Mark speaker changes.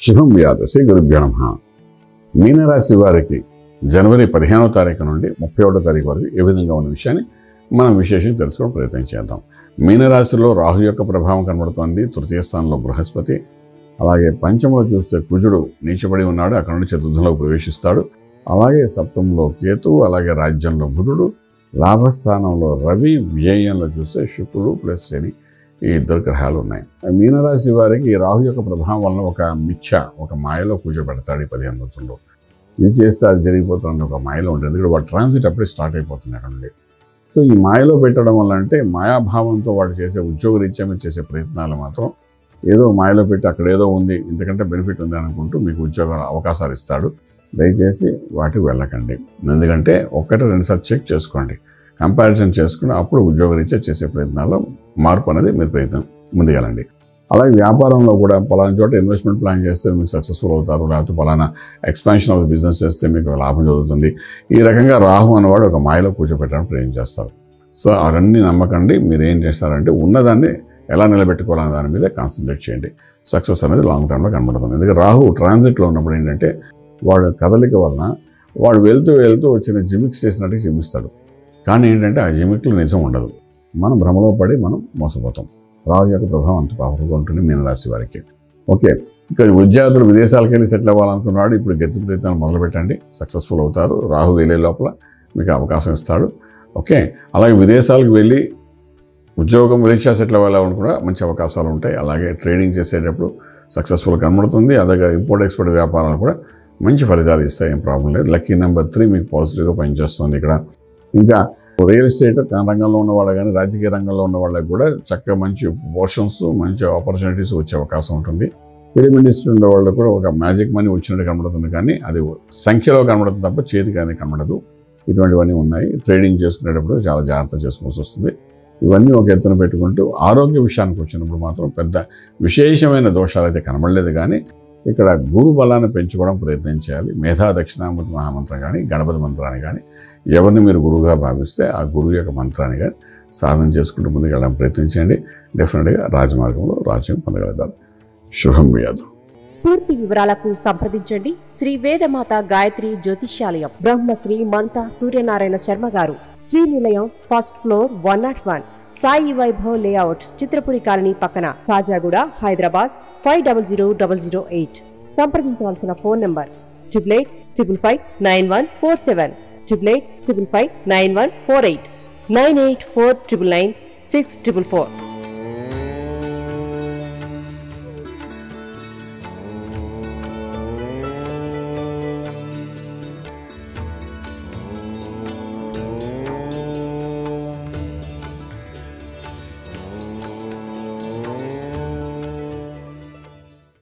Speaker 1: శుభం వ్యాధు శ్రీ గురుభ్యో నమః. మీనరాశి వారికి జనవరి 15వ తారీఖు నుండి 31వ తారీఖు వరకు ఏ విధంగా ఉన్న విషయాన్ని మనం విశేషంగా తెలుసుకోవడం ప్రయత్నం చేద్దాం. మీనరాశిలో రాహు యొక్క ప్రభావం కనబడుతోంది. తృతీయ స్థానంలో బృహస్పతి, అలాగే పంచమలో చూస్తే కుజుడు నీచబడి ఉన్నాడు, అక్కడ నుండి చతుర్థంలోకి ప్రవేశిస్తాడు. అలాగే సప్తమంలో కేతువు, అలాగే రాజ్యంలో బుధుడు, లాభస్థానంలో రవి, వ్యయంలో చూస్తే శుక్రుడు ప్లస్ శని, ఈ ఇద్దరు గ్రహాలు ఉన్నాయి. మీనరాశి వారికి రాహు యొక్క ప్రభావం వలన ఒక మాయలో కూర్చోబెడతాడు. ఈ 15 రోజుల్లో ఇది చేస్తే అది జరిగిపోతుంది ఒక మాయలో ఉంటుంది. ఎందుకంటే వాడు ట్రాన్సిట్ అప్పుడే స్టార్ట్ అయిపోతుంది అక్కడ నుండి. సో ఈ మాయలో పెట్టడం వల్ల అంటే మాయాభావంతో వాడు చేసే ఉద్యోగరీత్యా మీరు చేసే ప్రయత్నాలు మాత్రం ఏదో మాయలో పెట్టి అక్కడ ఏదో ఉంది, ఇంతకంటే బెనిఫిట్ ఉంది అనుకుంటూ మీకు ఉద్యోగ అవకాశాలు ఇస్తాడు. దయచేసి వాటికి వెళ్ళకండి. ఎందుకంటే 1-2 సార్లు చెక్ చేసుకోండి, కంపారిజన్ చేసుకుని అప్పుడు ఉద్యోగరీత్యా చేసే ప్రయత్నాల్లో మార్పు అనేది మీరు ప్రయత్నం ముందుకెళ్ళండి. అలాగే వ్యాపారంలో కూడా పలానా చోట ఇన్వెస్ట్మెంట్ ప్లాన్ చేస్తే మీకు సక్సెస్ఫుల్ అవుతారు, లేకపోతే పలానా ఎక్స్పాన్షన్ ఆఫ్ బిజినెస్ చేస్తే మీకు లాభం జరుగుతుంది. ఈ రకంగా రాహు అనేవాడు ఒక మాయలో కూర్చోపెట్టడానికి ప్రయత్నం చేస్తారు. సో అవన్నీ నమ్మకండి. మీరు ఏం చేస్తారంటే ఉన్నదాన్ని ఎలా నిలబెట్టుకోవాలనే దాని మీద కాన్సన్ట్రేట్ చేయండి. సక్సెస్ అనేది లాంగ్ టర్మ్లో కనబడుతుంది. ఎందుకంటే రాహు ట్రాన్సిట్లో ఉన్నప్పుడు ఏంటంటే వాడు కదలిక వలన వాడు వెళ్తూ వచ్చిన జిమిక్స్ చేసినట్టు జిమ్మిస్తాడు. కానీ ఏంటంటే ఆ జిమిక్లో నిజం ఉండదు. మనం భ్రమలో పడి మనం మోసపోతాం. రాహు యొక్క ప్రభావం అంత పవర్గా ఉంటుంది మీనరాశి వారికి. ఓకే, ఇక విద్యార్థులు విదేశాలకు వెళ్ళి సెటిల్ అవ్వాలనుకున్నాడు, ఇప్పుడు గతి ప్రయత్నాలు మొదలుపెట్టండి, సక్సెస్ఫుల్ అవుతారు. రాహు వెళ్ళే లోపల మీకు అవకాశం ఇస్తాడు. ఓకే, అలాగే విదేశాలకు వెళ్ళి ఉద్యోగం రీత్యా సెటిల్ అవ్వాలని కూడా మంచి అవకాశాలు ఉంటాయి. అలాగే ట్రేడింగ్ చేసేటప్పుడు సక్సెస్ఫుల్ కనబడుతుంది. అలాగే ఇంపోర్ట్ ఎక్స్పోర్ట్ వ్యాపారాలు కూడా మంచి ఫలితాలు ఇస్తాయి, ఏం ప్రాబ్లం లేదు. లక్కీ నెంబర్ 3 మీకు పాజిటివ్గా పనిచేస్తుంది ఇక్కడ. ఇంకా రియల్ ఎస్టేట్ రంగంలో ఉన్న వాళ్ళు కానీ రాజకీయ రంగంలో ఉన్న వాళ్ళకి కూడా చక్కగా మంచి పోర్షన్స్, మంచి ఆపర్చునిటీస్ వచ్చే అవకాశం ఉంటుంది. ఫిలిం ఇండస్ట్రీ ఉండే వాళ్ళకి కూడా ఒక మ్యాజిక్ మనీ వచ్చినట్టు కనబడుతుంది, కానీ అది సంఖ్యలో కనబడుతుంది తప్ప చేతికి అనేది కనబడదు. ఇటువంటివన్నీ ఉన్నాయి. ట్రేడింగ్ చేసుకునేటప్పుడు చాలా జాగ్రత్త చేసుకోవాల్సి వస్తుంది. ఇవన్నీ ఒక ఎత్తున పెట్టుకుంటూ ఆరోగ్య విషయానికి వచ్చినప్పుడు మాత్రం పెద్ద విశేషమైన దోషాలు అయితే కనబడలేదు. కానీ ఇక్కడ గురు బలాన్ని పెంచుకోవడం ప్రయత్నం చేయాలి. మేధా దక్షిణామూర్తి మహామంత్రం కానీ గణపతి మంత్రాన్ని కానీ ఎవరిని మీరు గురువుగా భావిస్తే ఆ గురువు యొక్క మంత్రాన్ని కానీ సాధన చేసుకుంటూ ముందుకు వెళ్ళడం ప్రయత్నించండి. డెఫినెట్గా రాజమార్గంలో రాజ్యం పొందగలుగుతారు. శుభం వ్యాధు.
Speaker 2: పూర్తి వివరాలకు సంప్రదించండి శ్రీ వేదమాత గాయత్రి జ్యోతిష్యాలయం, బ్రహ్మశ్రీ మంతా సూర్యనారాయణ శర్మ గారు, Srinilayam, first floor, 101, Sai Vaibhav layout, Chitrapuri colony పక్కన, కాజాగూడ, హైదరాబాద్ 500008. సంప్రదించవలసిన ఫోన్ నంబర్ 8855559147, 8855559148, 9849996644.